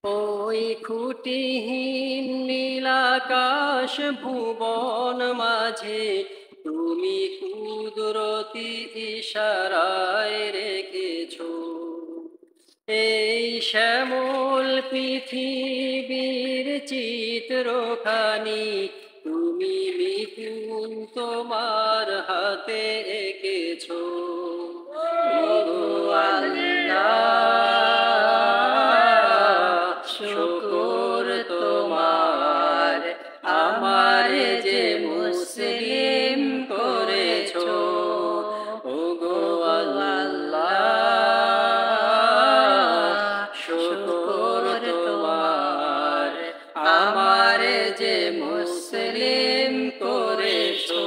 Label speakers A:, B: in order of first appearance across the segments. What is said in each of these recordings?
A: ওই খুঁটিহীন নীলাকাশ ভুবন মাঝে তুমি কুদরতি ইশারায় রেখেছো এই শ্যামল পৃথিবীর চিত্রখানি তুমি নিপুণ তোমার হাতে এঁকেছো ও আল্লাহ শুকর তোমার আমার যে মুসলিম করেছো ও গো আল্লাহ শুকর তোমার আমার যে মুসলিম করেছো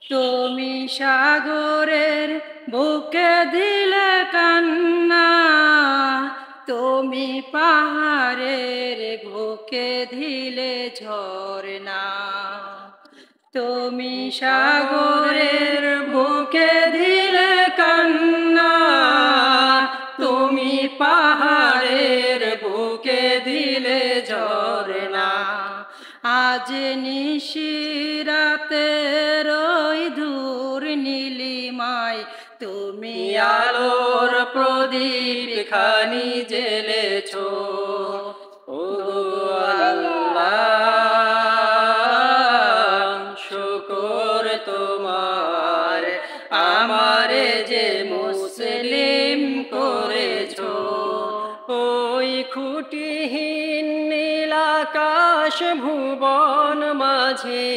B: তুমি সাগরের বুকে দিলে কান্না তুমি পাহাড়ের বুকে দিলে ঝরনা তুমি সাগরের বুকে দিলে কান্না তুমি পাহাড়ের বুকে দিলে ঝরনা আজ নিশিরাতের ওই দূর নীলিমায় তুমি
A: আলোর প্রদীপ খানি জ্বেলেছো ও আল্লাহ শুকর তোমার আমারে যে মুসলিম করেছো ওই খুঁটিহীন নীলাকাশ ভুবন মাঝে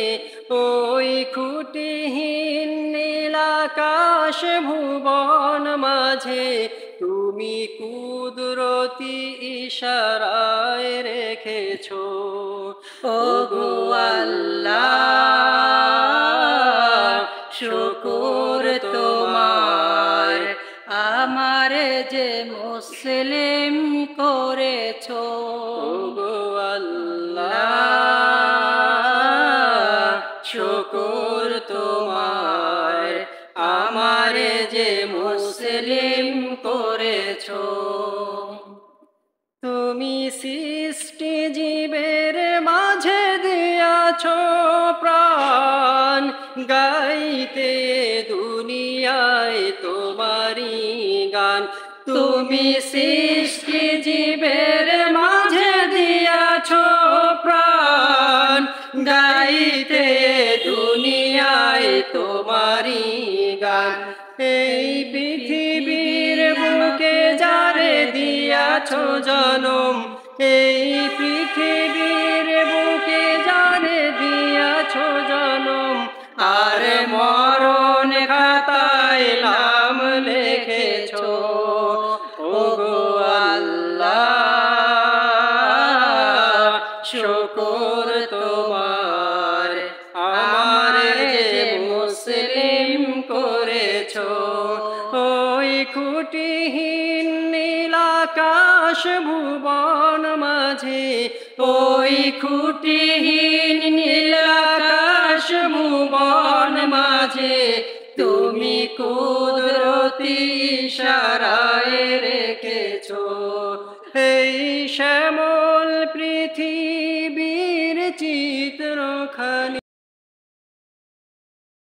A: ওই খুঁটিহীন নীলাকাশ ভুবন মাঝে তুমি কুদরতি ইশারায় রেখেছো
B: ও গো আল্লাহ শুকর তোমার আমার যে মুসলিম করেছো
A: ও গো আল্লাহ শুকর তোমার আমার যে মুসলিম করেছো তুমি সৃষ্টি জীবের মাঝে দিয়াছো প্রাণ গাইতে দুনিয়ায় তোমারি গান তুমি সৃষ্টি জীবের মাঝে দিয়াছো প্রাণ গাইতে দুনিয়ায় তোমারি গান এই পৃথিবীর বুকে যারে দিয়াছো জনম এই পৃথিবীর বুকে যারে দিয়াছো জনম আর মরণ খাতায় নাম লিখেছো ও গো আল্লাহ শুকর তোমার আমার যে মুসলিম করেছো ওই খুঁটিহীন নীলাকাশ ভুবন মাঝে ওই খুঁটিহীন নীলাকাশ ভুবন মাঝে তুমি কুদরতি ইশারায় রেখেছো